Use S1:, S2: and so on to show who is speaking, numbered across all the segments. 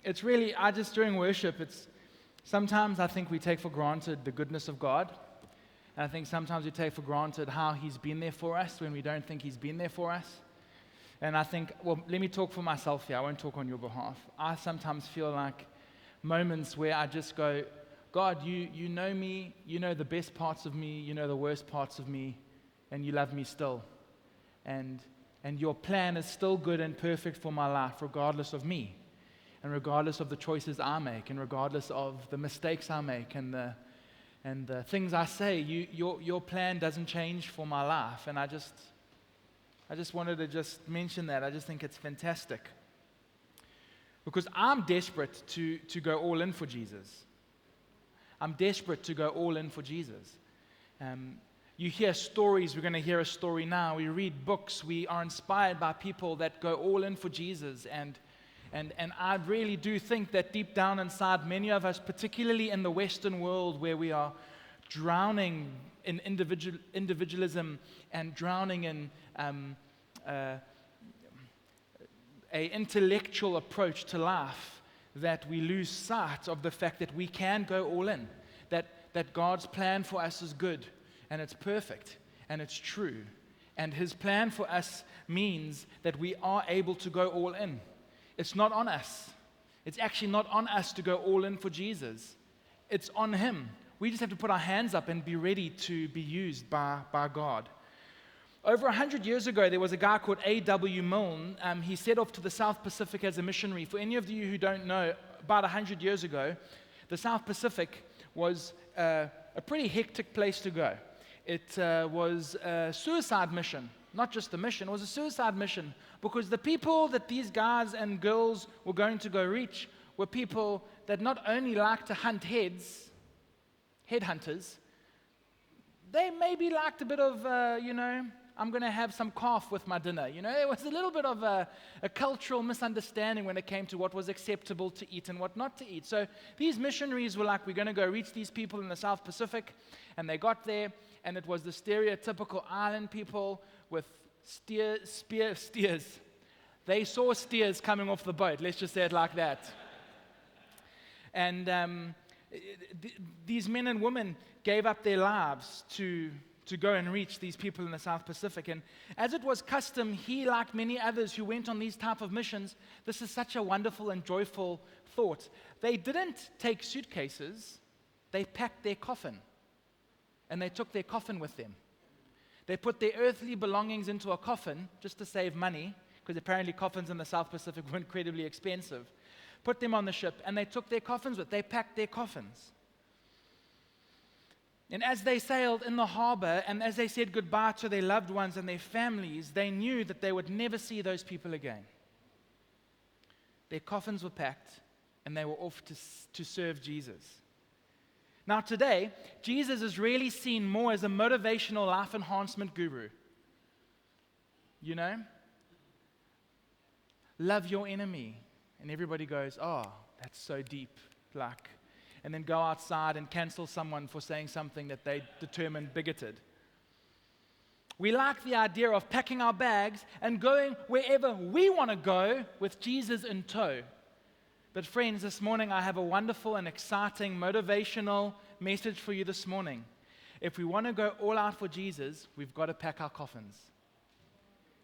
S1: it's really, during worship, sometimes I think we take for granted the goodness of God. And I think sometimes we take for granted how He's been there for us when we don't think He's been there for us. And I think, well, let me talk for myself here. I won't talk on your behalf. I sometimes feel like moments where I just go, God, you know me, you know the best parts of me, you know the worst parts of me, and you love me still. And your plan is still good and perfect for my life, regardless of me, and regardless of the choices I make, and regardless of the mistakes I make, and the things I say. Your plan doesn't change for my life. And I just wanted to just mention that. I just think it's fantastic, because I'm desperate to go all in for Jesus. I'm desperate to go all in for Jesus. You hear stories. We're going to hear a story now. We read books. We are inspired by people that go all in for Jesus. And I really do think that deep down inside, many of us, particularly in the Western world, where we are drowning in individualism and drowning in a intellectual approach to life, that we lose sight of the fact that we can go all in, that God's plan for us is good, and it's perfect, and it's true. And His plan for us means that we are able to go all in. It's not on us. It's actually not on us to go all in for Jesus. It's on Him. We just have to put our hands up and be ready to be used by God. Over 100 years ago, there was a guy called A.W. Milne. He set off to the South Pacific as a missionary. For any of you who don't know, about 100 years ago, the South Pacific was a pretty hectic place to go. It was a suicide mission. Not just a mission, it was a suicide mission, because the people that these guys and girls were going to go reach were people that not only like to hunt headhunters, they maybe liked a bit of, I'm going to have some calf with my dinner. There was a little bit of a cultural misunderstanding when it came to what was acceptable to eat and what not to eat. So these missionaries were like, we're going to go reach these people in the South Pacific. And they got there, and it was the stereotypical island people with steers. They saw steers coming off the boat, let's just say it like that. And these men and women gave up their lives to go and reach these people in the South Pacific. And as it was custom, he, like many others who went on these type of missions, this is such a wonderful and joyful thought. They didn't take suitcases, they packed their coffin. And they took their coffin with them. They put their earthly belongings into a coffin just to save money, because apparently coffins in the South Pacific were incredibly expensive. Put them on the ship, and they took their coffins with them. They packed their coffins. And as they sailed in the harbor, and as they said goodbye to their loved ones and their families, they knew that they would never see those people again. Their coffins were packed, and they were off to serve Jesus. Now today, Jesus is really seen more as a motivational life enhancement guru. Love your enemy. And everybody goes, oh, that's so deep. And then go outside and cancel someone for saying something that they determined bigoted. We like the idea of packing our bags and going wherever we want to go with Jesus in tow. But friends, this morning I have a wonderful and exciting motivational message for you this morning. If we want to go all out for Jesus, we've got to pack our coffins.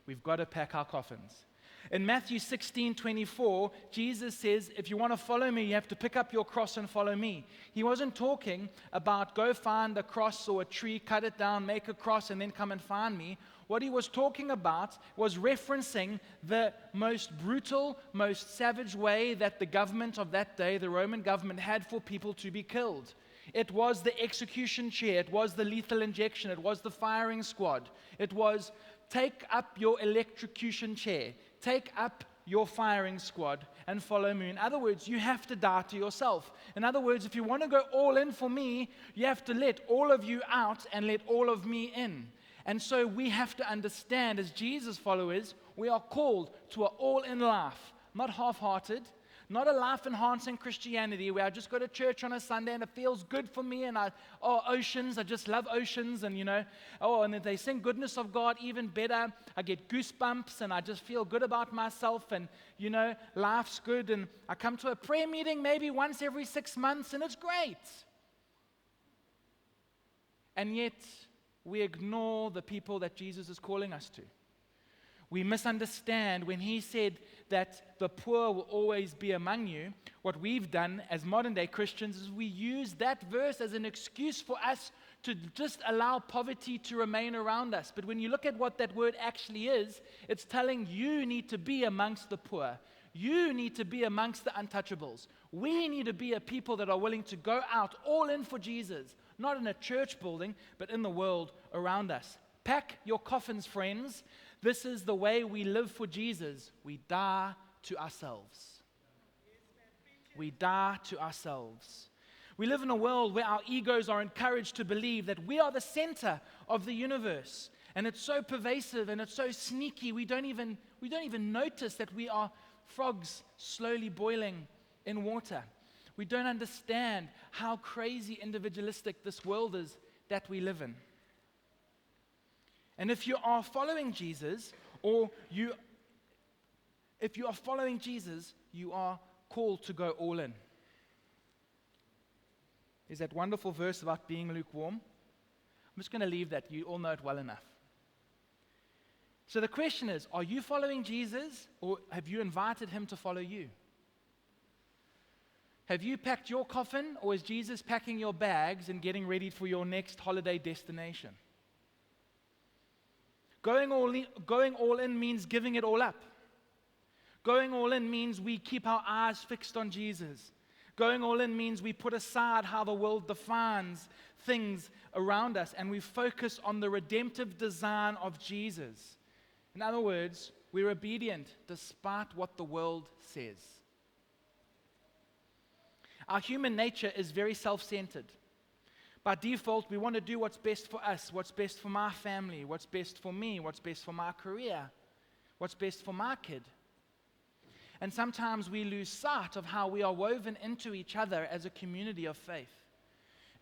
S1: We've got to pack our coffins. In Matthew 16:24, Jesus says, if you want to follow me, you have to pick up your cross and follow me. He wasn't talking about go find a cross or a tree, cut it down, make a cross, and then come and find me. What he was talking about was referencing the most brutal, most savage way that the government of that day, the Roman government, had for people to be killed. It was the execution chair. It was the lethal injection. It was the firing squad. It was take up your electrocution chair. Take up your firing squad and follow me. In other words, you have to die to yourself. In other words, if you want to go all in for me, you have to let all of you out and let all of me in. And so we have to understand, as Jesus followers, we are called to an all-in life, not half-hearted, Not a life-enhancing Christianity where I just go to church on a Sunday and it feels good for me and oceans, I just love oceans and and then they sing goodness of God even better. I get goosebumps and I just feel good about myself and, life's good. And I come to a prayer meeting maybe once every 6 months and it's great. And yet we ignore the people that Jesus is calling us to. We misunderstand when he said that the poor will always be among you. What we've done as modern day Christians is we use that verse as an excuse for us to just allow poverty to remain around us. But when you look at what that word actually is, it's telling you need to be amongst the poor. You need to be amongst the untouchables. We need to be a people that are willing to go out all in for Jesus, not in a church building, but in the world around us. Pack your coffins, friends. This is the way we live for Jesus. We die to ourselves. We die to ourselves. We live in a world where our egos are encouraged to believe that we are the center of the universe. And it's so pervasive and it's so sneaky, we don't even notice that we are frogs slowly boiling in water. We don't understand how crazy individualistic this world is that we live in. And if you are following Jesus, if you are following Jesus, you are called to go all in. There's that wonderful verse about being lukewarm. I'm just going to leave that. You all know it well enough. So the question is, are you following Jesus or have you invited him to follow you? Have you packed your coffin or is Jesus packing your bags and getting ready for your next holiday destination? Going all in means giving it all up. Going all in means we keep our eyes fixed on Jesus. Going all in means we put aside how the world defines things around us and we focus on the redemptive design of Jesus. In other words, we're obedient despite what the world says. Our human nature is very self-centered. By default, we want to do what's best for us, what's best for my family, what's best for me, what's best for my career, what's best for my kid. And sometimes we lose sight of how we are woven into each other as a community of faith.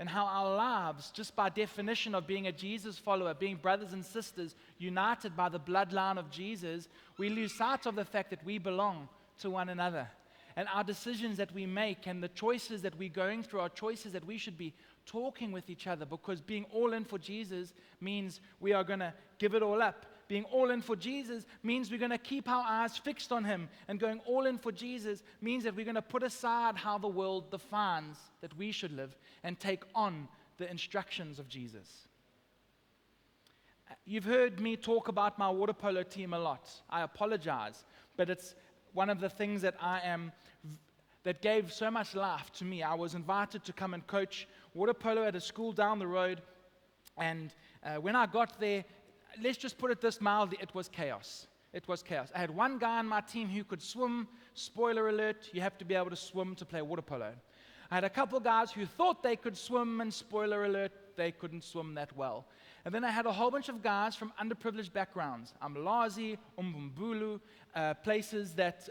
S1: And how our lives, just by definition of being a Jesus follower, being brothers and sisters united by the bloodline of Jesus, we lose sight of the fact that we belong to one another. And our decisions that we make and the choices that we're going through are choices that we should be talking with each other, because being all in for Jesus means we are going to give it all up. Being all in for Jesus means we're going to keep our eyes fixed on him. And going all in for Jesus means that we're going to put aside how the world defines that we should live and take on the instructions of Jesus. You've heard me talk about my water polo team a lot. I apologize, but it's one of the things that gave so much life to me. I was invited to come and coach water polo at a school down the road, and when I got there, let's just put it this mildly, it was chaos. It was chaos. I had one guy on my team who could swim. Spoiler alert, you have to be able to swim to play water polo. I had a couple guys who thought they could swim, and spoiler alert, they couldn't swim that well. And then I had a whole bunch of guys from underprivileged backgrounds, Umlazi, Umbumbulu, places that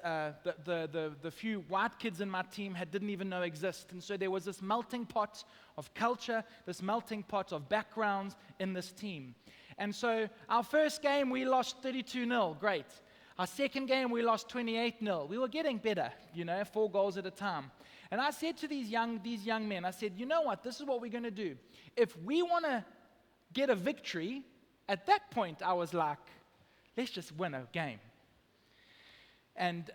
S1: the few white kids in my team didn't even know exist. And so there was this melting pot of culture, this melting pot of backgrounds in this team. And so our first game, we lost 32-0, great. Our second game, we lost 28-0. We were getting better, 4 goals at a time. And I said to these young men, I said, you know what, this is what we're going to do. If we want to get a victory, at that point I was like, let's just win a game. And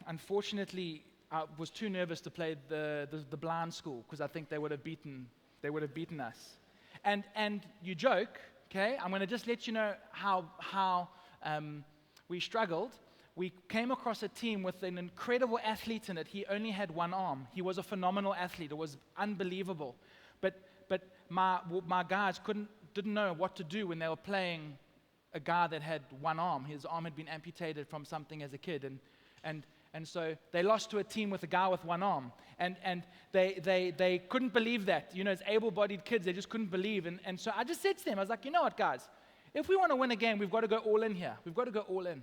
S1: unfortunately, I was too nervous to play the blind school because I think they would have beaten us. And you joke, okay? I'm going to just let you know how we struggled. We came across a team with an incredible athlete in it. He only had one arm. He was a phenomenal athlete. It was unbelievable. But my guys didn't know what to do when they were playing a guy that had one arm. His arm had been amputated from something as a kid, and so they lost to a team with a guy with one arm, and they couldn't believe that. As able-bodied kids, they just couldn't believe. And so I just said to them, I was like, you know what, guys? If we want to win a game, we've got to go all in here. We've got to go all in.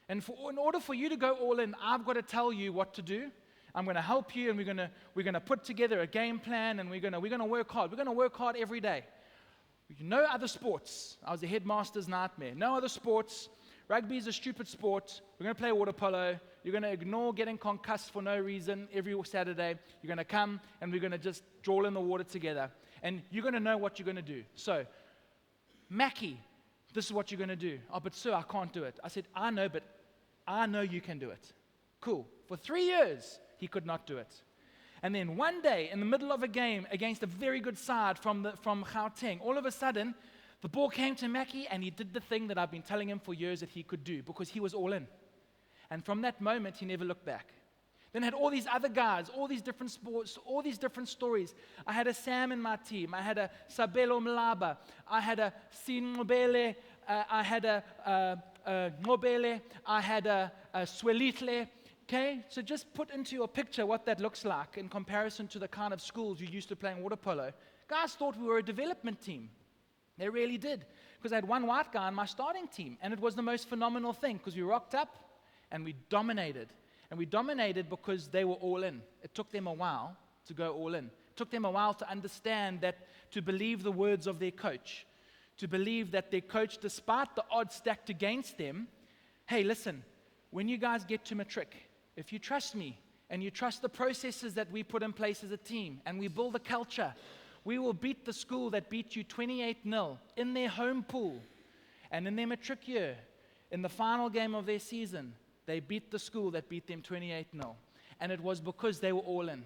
S1: And in order for you to go all in, I've got to tell you what to do. I'm going to help you, and we're going to put together a game plan, and we're going to work hard. We're going to work hard every day. No other sports. I was a headmaster's nightmare. No other sports. Rugby is a stupid sport. We're going to play water polo. You're going to ignore getting concussed for no reason every Saturday. You're going to come, and we're going to just draw in the water together. And you're going to know what you're going to do. So, Mackie, this is what you're going to do. Oh, but sir, I can't do it. I said, I know, but I know you can do it. Cool. For 3 years, he could not do it. And then one day, in the middle of a game against a very good side from Gauteng, all of a sudden, the ball came to Mackie, and he did the thing that I've been telling him for years that he could do, because he was all in. And from that moment, he never looked back. Then I had all these other guys, all these different sports, all these different stories. I had a Sam in my team. I had a Sabelo Mlaba. I had a Sinobele. I had a Ngobele. I had a Swelitle. Okay, so just put into your picture what that looks like in comparison to the kind of schools you used to playing water polo. Guys thought we were a development team. They really did. Because I had one white guy on my starting team, and it was the most phenomenal thing, because we rocked up and we dominated. And we dominated because they were all in. It took them a while to go all in. It took them a while to understand that, to believe the words of their coach, to believe that their coach, despite the odds stacked against them, hey, listen, when you guys get to matric, if you trust me and you trust the processes that we put in place as a team and we build a culture, we will beat the school that beat you 28-0 in their home pool. And in their matric year, in the final game of their season, they beat the school that beat them 28-0. And it was because they were all in.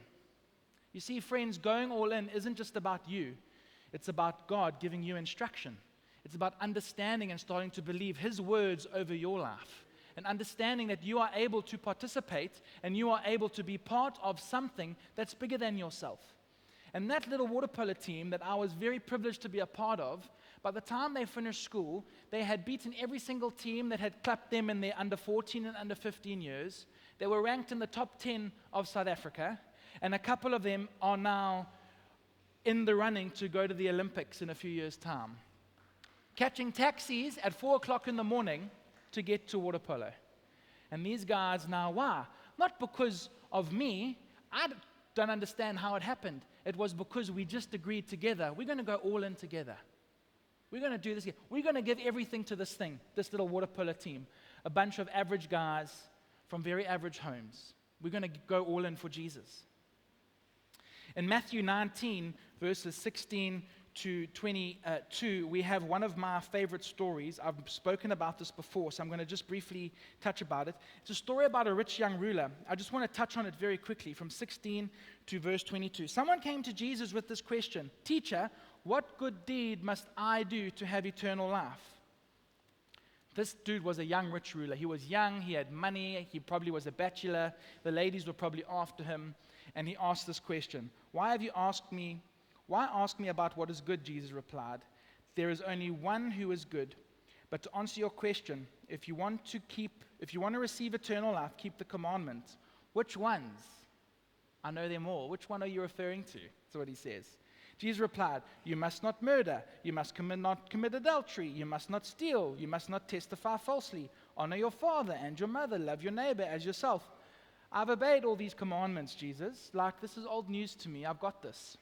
S1: You see, friends, going all in isn't just about you. It's about God giving you instruction. It's about understanding and starting to believe His words over your life. And understanding that you are able to participate and you are able to be part of something that's bigger than yourself. And that little water polo team that I was very privileged to be a part of, by the time they finished school, they had beaten every single team that had clapped them in their under 14 and under 15 years. They were ranked in the top 10 of South Africa, and a couple of them are now in the running to go to the Olympics in a few years' time. Catching taxis at 4 o'clock in the morning to get to water polo. And these guys now, why? Not because of me. I don't understand how it happened. It was because we just agreed together. We're going to go all in together. We're going to do this. We're going to give everything to this thing, this little water polo team. A bunch of average guys from very average homes. We're going to go all in for Jesus. In Matthew 19, verses 16 to 22, we have one of my favorite stories. I've spoken about this before, so I'm going to just briefly touch about it. It's a story about a rich young ruler. I just want to touch on it very quickly, from 16 to verse 22. Someone came to Jesus with this question: "Teacher, what good deed must I do to have eternal life?" This dude was a young rich ruler. He was young, he had money, he probably was a bachelor. The ladies were probably after him. And he asked this question: Why ask me about what is good?" Jesus replied. "There is only one who is good. But to answer your question, if you want to receive eternal life, keep the commandments." "Which ones?" "I know them all." "Which one are you referring to?" That's what he says. Jesus replied, "You must not murder. You must not commit adultery. You must not steal. You must not testify falsely. Honor your father and your mother. Love your neighbor as yourself." "I've obeyed all these commandments, Jesus. Like, this is old news to me. I've got this."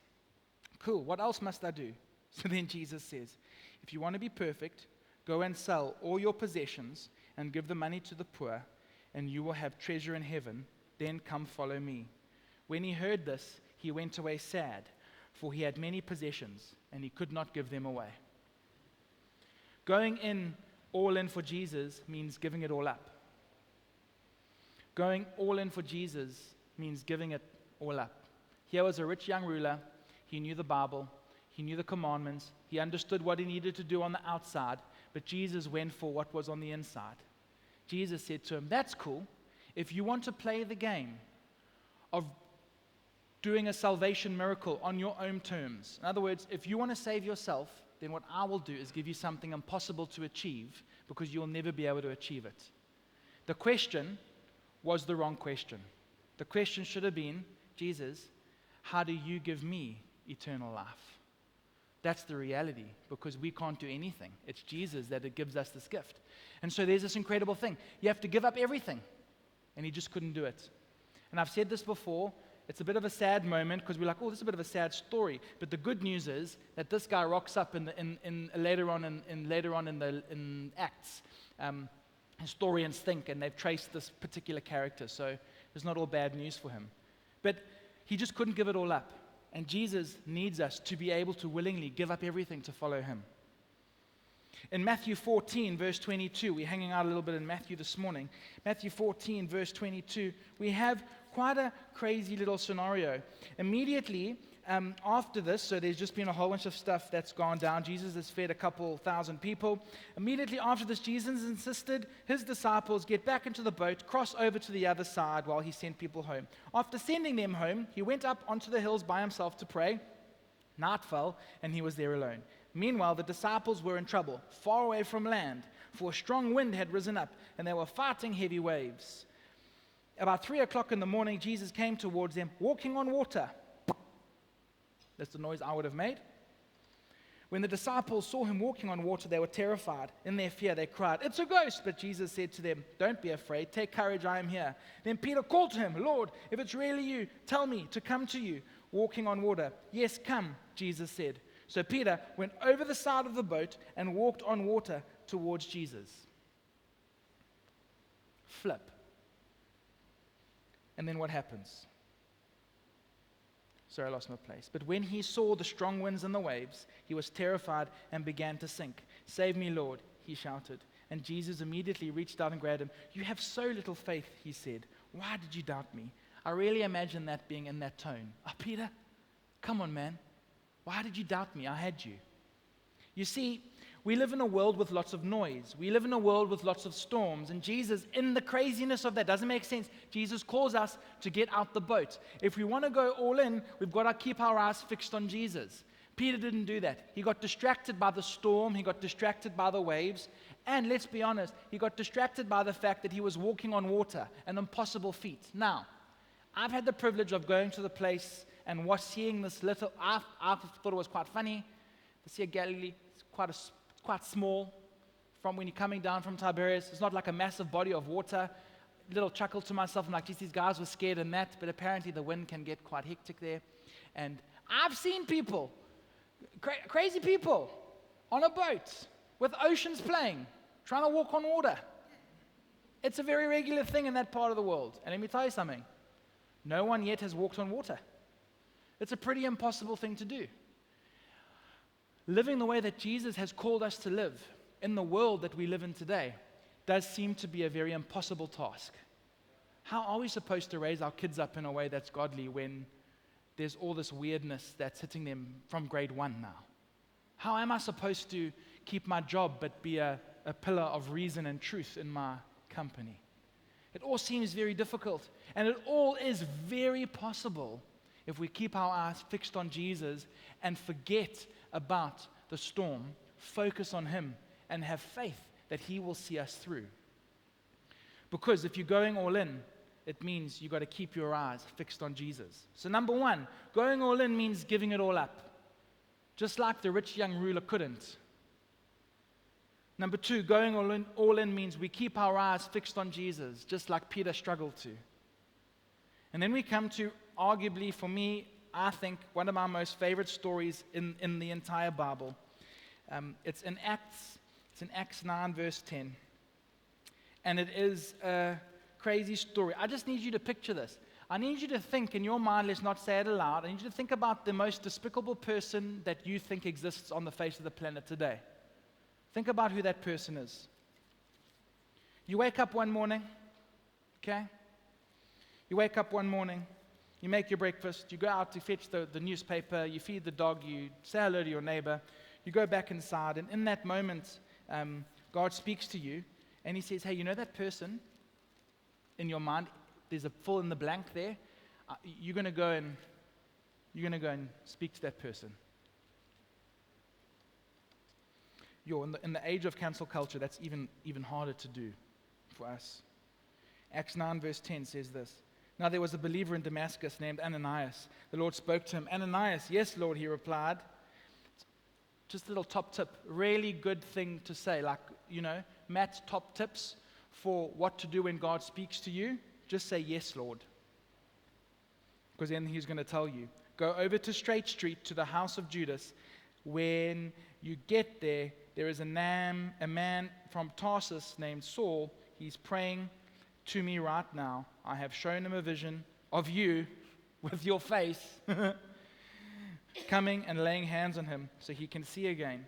S1: "Cool. What else must I do?" So then Jesus says, "If you want to be perfect, go and sell all your possessions and give the money to the poor, and you will have treasure in heaven. Then come follow me." When he heard this, he went away sad, for he had many possessions, and he could not give them away. Going in all in for Jesus means giving it all up. Going all in for Jesus means giving it all up. Here was a rich young ruler. He knew the Bible. He knew the commandments. He understood what he needed to do on the outside, but Jesus went for what was on the inside. Jesus said to him, "That's cool. If you want to play the game of doing a salvation miracle on your own terms, in other words, if you want to save yourself, then what I will do is give you something impossible to achieve, because you'll never be able to achieve it." The question was the wrong question. The question should have been, "Jesus, how do you give me eternal life?" That's the reality, because we can't do anything. It's Jesus that gives us this gift. And so there's this incredible thing. You have to give up everything. And he just couldn't do it. And I've said this before, it's a bit of a sad moment because we're like, oh, this is a bit of a sad story. But the good news is that this guy rocks up later on in Acts. Historians think, and they've traced this particular character, so it's not all bad news for him. But he just couldn't give it all up. And Jesus needs us to be able to willingly give up everything to follow him. In Matthew 14, verse 22, we're hanging out a little bit in Matthew this morning. Matthew 14, verse 22, we have quite a crazy little scenario. Immediately after this, so there's just been a whole bunch of stuff that's gone down. Jesus has fed a couple thousand people. Immediately after this, Jesus insisted his disciples get back into the boat, cross over to the other side while he sent people home. After sending them home, he went up onto the hills by himself to pray. Night fell, and he was there alone. Meanwhile, the disciples were in trouble, far away from land, for a strong wind had risen up, and they were fighting heavy waves. About 3 o'clock in the morning, Jesus came towards them, walking on water. That's the noise I would have made. When the disciples saw him walking on water, they were terrified. In their fear, they cried, "It's a ghost!" But Jesus said to them, "Don't be afraid. Take courage, I am here." Then Peter called to him, "Lord, if it's really you, tell me to come to you, walking on water." "Yes, come," Jesus said. So Peter went over the side of the boat and walked on water towards Jesus. Flip. And then what happens? Sorry, I lost my place. But when he saw the strong winds and the waves, he was terrified and began to sink. "Save me, Lord," he shouted. And Jesus immediately reached out and grabbed him. "You have so little faith," he said. "Why did you doubt me?" I really imagine that being in that tone. "Oh, Peter, come on, man. Why did you doubt me? I had you." You see, we live in a world with lots of noise. We live in a world with lots of storms. And Jesus, in the craziness of that, doesn't make sense. Jesus calls us to get out the boat. If we want to go all in, we've got to keep our eyes fixed on Jesus. Peter didn't do that. He got distracted by the storm. He got distracted by the waves. And let's be honest, he got distracted by the fact that he was walking on water, an impossible feat. Now, I've had the privilege of going to the place and seeing this little, I thought it was quite funny. The Sea of Galilee is quite small. From when you're coming down from Tiberias, it's not like a massive body of water. Little chuckle to myself, I'm like, geez, these guys were scared in that, but apparently the wind can get quite hectic there. And I've seen people, crazy people, on a boat with oceans playing, trying to walk on water. It's a very regular thing in that part of the world. And let me tell you something, no one yet has walked on water. It's a pretty impossible thing to do. Living the way that Jesus has called us to live in the world that we live in today does seem to be a very impossible task. How are we supposed to raise our kids up in a way that's godly when there's all this weirdness that's hitting them from grade 1 now? How am I supposed to keep my job but be a pillar of reason and truth in my company? It all seems very difficult, and it all is very possible if we keep our eyes fixed on Jesus and forget about the storm, focus on him, and have faith that he will see us through. Because if you're going all in, it means you've got to keep your eyes fixed on Jesus. So number one, going all in means giving it all up, just like the rich young ruler couldn't. Number two, going all in means we keep our eyes fixed on Jesus, just like Peter struggled to. And then we come to, arguably for me, I think, one of my most favorite stories in the entire Bible. It's in Acts 9, verse 10. And it is a crazy story. I just need you to picture this. I need you to think in your mind, let's not say it aloud, I need you to think about the most despicable person that you think exists on the face of the planet today. Think about who that person is. You wake up one morning, okay? You wake up one morning, you make your breakfast, you go out to fetch the newspaper, you feed the dog, you say hello to your neighbor, you go back inside, and in that moment, God speaks to you, and he says, hey, you know that person in your mind, there's a fill in the blank there, you're going to go and speak to that person. In the age of cancel culture, that's even harder to do for us. Acts 9 verse 10 says this. Now there was a believer in Damascus named Ananias. The Lord spoke to him. Ananias, yes, Lord, he replied. Just a little top tip, really good thing to say. Like, Matt's top tips for what to do when God speaks to you. Just say, yes, Lord. because then he's going to tell you. Go over to Straight Street to the house of Judas. When you get there, there is a man from Tarsus named Saul. He's praying to me right now. I have shown him a vision of you with your face coming and laying hands on him so he can see again.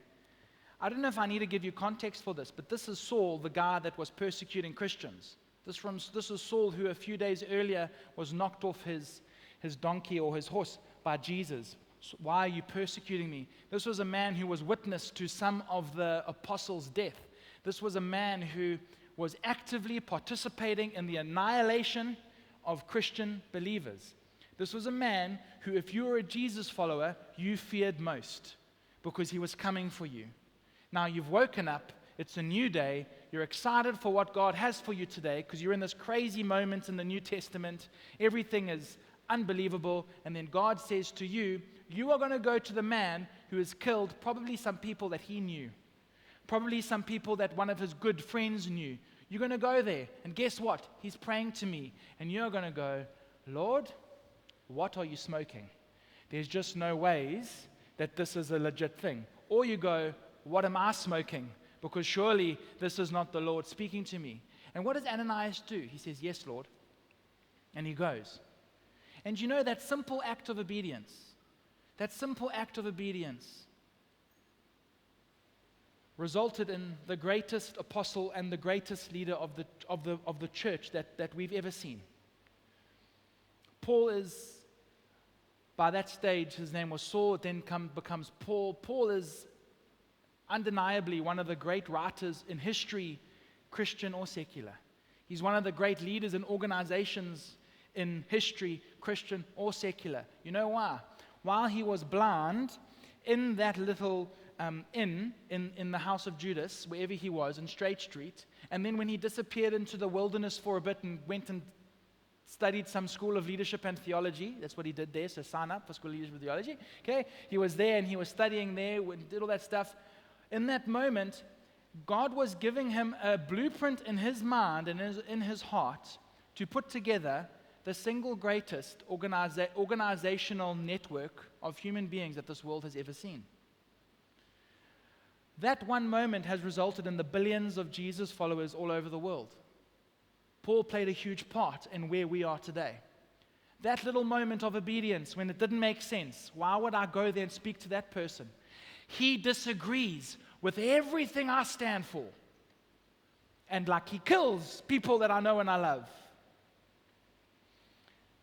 S1: I don't know if I need to give you context for this, but this is Saul, the guy that was persecuting Christians. This is Saul who a few days earlier was knocked off his donkey or his horse by Jesus. So why are you persecuting me? This was a man who was witness to some of the apostles' death. This was a man who was actively participating in the annihilation of Christian believers. This was a man who, if you were a Jesus follower, you feared most because he was coming for you. Now you've woken up, it's a new day, you're excited for what God has for you today because you're in this crazy moment in the New Testament. Everything is unbelievable, and then God says to you, you are going to go to the man who has killed probably some people that he knew, probably some people that one of his good friends knew. You're going to go there, and guess what? He's praying to me, and you're going to go, Lord, what are you smoking? There's just no ways that this is a legit thing. Or you go, what am I smoking? Because surely this is not the Lord speaking to me. And what does Ananias do? He says, yes, Lord. And he goes. And you know that simple act of obedience, resulted in the greatest apostle and the greatest leader of the church that we've ever seen. Paul is, by that stage, his name was Saul, it then becomes Paul. Paul is undeniably one of the great writers in history, Christian or secular. He's one of the great leaders in organizations in history, Christian or secular. You know why? While he was blind in that little inn in the house of Judas, wherever he was, in Straight Street, and then when he disappeared into the wilderness for a bit and went and studied some school of leadership and theology. That's what he did there, so sign up for school of leadership and theology. Okay, he was there and he was studying there and did all that stuff. In that moment, God was giving him a blueprint in his mind and in his heart to put together the single greatest organizational network of human beings that this world has ever seen. That one moment has resulted in the billions of Jesus followers all over the world. Paul played a huge part in where we are today. That little moment of obedience when it didn't make sense, why would I go there and speak to that person? He disagrees with everything I stand for. And he kills people that I know and I love.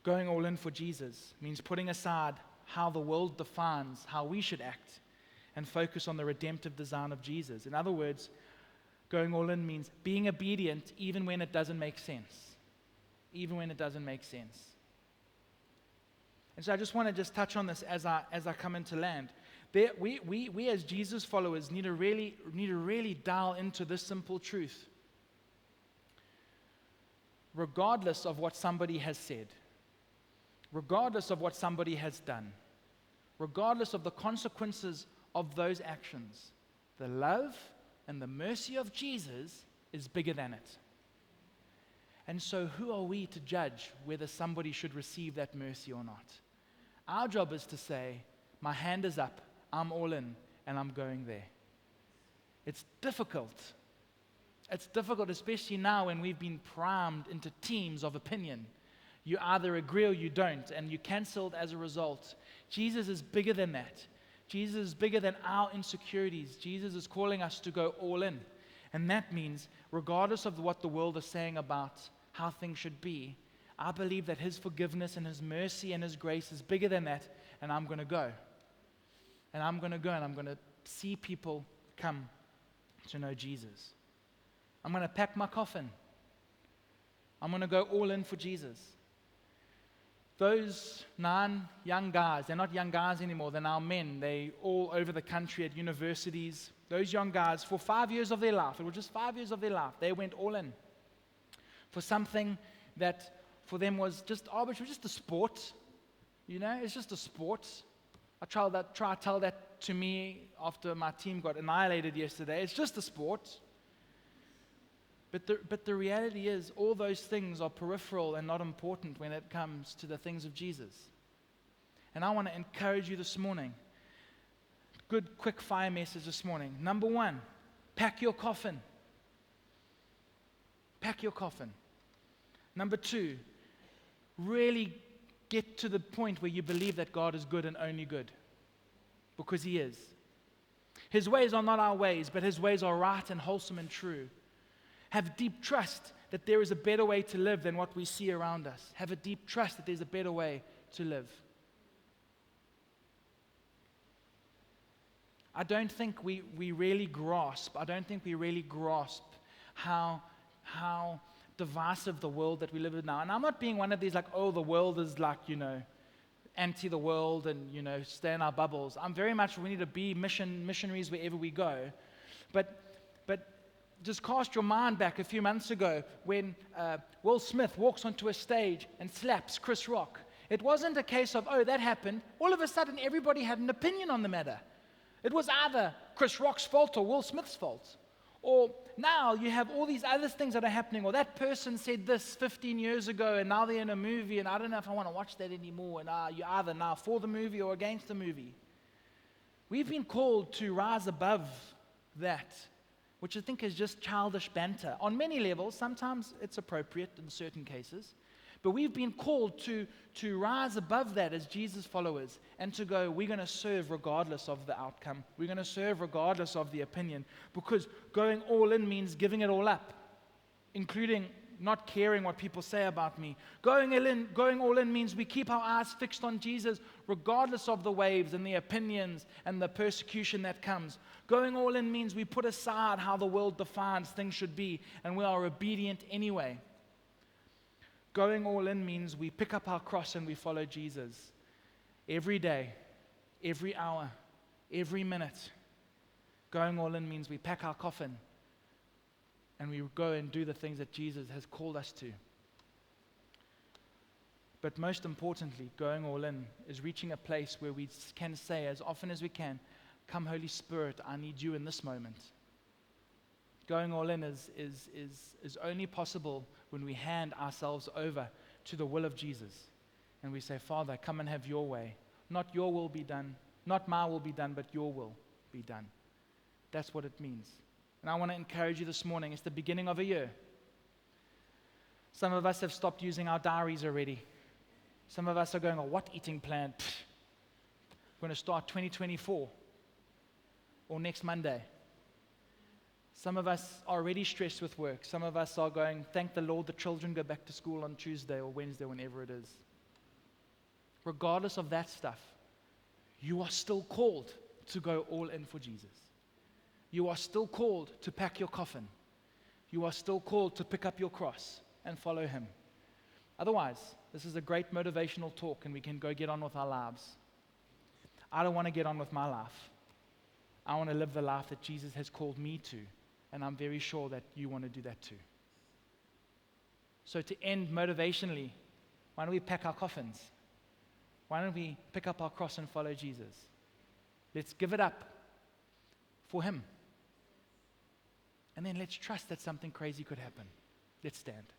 S1: Going all in for Jesus means putting aside how the world defines how we should act and focus on the redemptive design of Jesus. In other words, going all in means being obedient even when it doesn't make sense. Even when it doesn't make sense. And so I just want to touch on this as I come into land. We as Jesus followers need to really dial into this simple truth. Regardless of what somebody has said, regardless of what somebody has done, regardless of the consequences of those actions, the love and the mercy of Jesus is bigger than it. And so who are we to judge whether somebody should receive that mercy or not? Our job is to say, my hand is up, I'm all in, and I'm going there. It's difficult. It's difficult, especially now when we've been primed into teams of opinion. You either agree or you don't, and you're canceled as a result. Jesus is bigger than that. Jesus is bigger than our insecurities. Jesus is calling us to go all in. And that means, regardless of what the world is saying about how things should be, I believe that His forgiveness and His mercy and His grace is bigger than that, and I'm going to go. And I'm going to go, and I'm going to see people come to know Jesus. I'm going to pack my coffin. I'm going to go all in for Jesus. Those 9 young guys, they're not young guys anymore, they're now men. They all over the country at universities. Those young guys, for 5 years of their life, it was just 5 years of their life, they went all in for something that for them was just arbitrary, just a sport. You know, it's just a sport. I try to tell that to me after my team got annihilated yesterday. It's just a sport. But the reality is, all those things are peripheral and not important when it comes to the things of Jesus. And I want to encourage you this morning. Good quick fire message this morning. Number one, pack your coffin. Pack your coffin. Number two, really get to the point where you believe that God is good and only good. Because He is. His ways are not our ways, but His ways are right and wholesome and true. Have deep trust that there is a better way to live than what we see around us. Have a deep trust that there's a better way to live. I don't think we really grasp how divisive the world that we live in now. And I'm not being one of these like, oh, the world is like, anti the world and, stay in our bubbles. I'm very much, we need to be missionaries wherever we go. But just cast your mind back a few months ago when Will Smith walks onto a stage and slaps Chris Rock. It wasn't a case of, oh, that happened. All of a sudden, everybody had an opinion on the matter. It was either Chris Rock's fault or Will Smith's fault. Or now you have all these other things that are happening. Or that person said this 15 years ago and now they're in a movie and I don't know if I want to watch that anymore. And you're either now for the movie or against the movie. We've been called to rise above that, which I think is just childish banter. On many levels, sometimes it's appropriate in certain cases. But we've been called to rise above that as Jesus followers and to go, we're going to serve regardless of the outcome. We're going to serve regardless of the opinion, because going all in means giving it all up, including not caring what people say about me. Going all in means we keep our eyes fixed on Jesus regardless of the waves and the opinions and the persecution that comes. Going all in means we put aside how the world defines things should be and we are obedient anyway. Going all in means we pick up our cross and we follow Jesus every day, every hour, every minute. Going all in means we pack our coffin and we go and do the things that Jesus has called us to. But most importantly, going all in is reaching a place where we can say as often as we can, come Holy Spirit, I need you in this moment. Going all in is only possible when we hand ourselves over to the will of Jesus. And we say, Father, come and have your way. Not your will be done, not my will be done, but your will be done. That's what it means. And I want to encourage you this morning. It's the beginning of a year. Some of us have stopped using our diaries already. Some of us are going, oh, what eating plan? We're going to start 2024 or next Monday. Some of us are already stressed with work. Some of us are going, thank the Lord, the children go back to school on Tuesday or Wednesday, whenever it is. Regardless of that stuff, you are still called to go all in for Jesus. You are still called to pack your coffin. You are still called to pick up your cross and follow Him. Otherwise, this is a great motivational talk and we can go get on with our lives. I don't want to get on with my life. I want to live the life that Jesus has called me to. And I'm very sure that you want to do that too. So to end motivationally, why don't we pack our coffins? Why don't we pick up our cross and follow Jesus? Let's give it up for Him. And then let's trust that something crazy could happen. Let's stand.